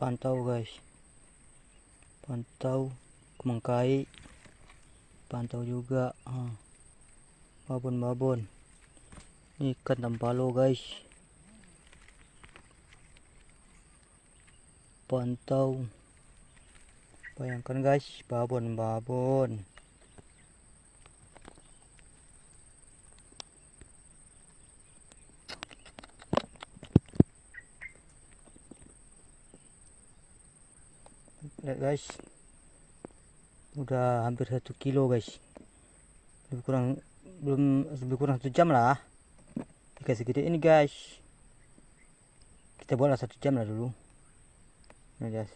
pantau guys, pantau kemangkai, pantau juga babon-babon. Ini ikan tampalo guys, pantau, bayangkan guys, babon-babon. Lihat guys, udah hampir 1 kilo guys, lebih kurang 1 jam lah ikan segede ini guys. Kita buatlah 1 jam lah dulu. Ini guys,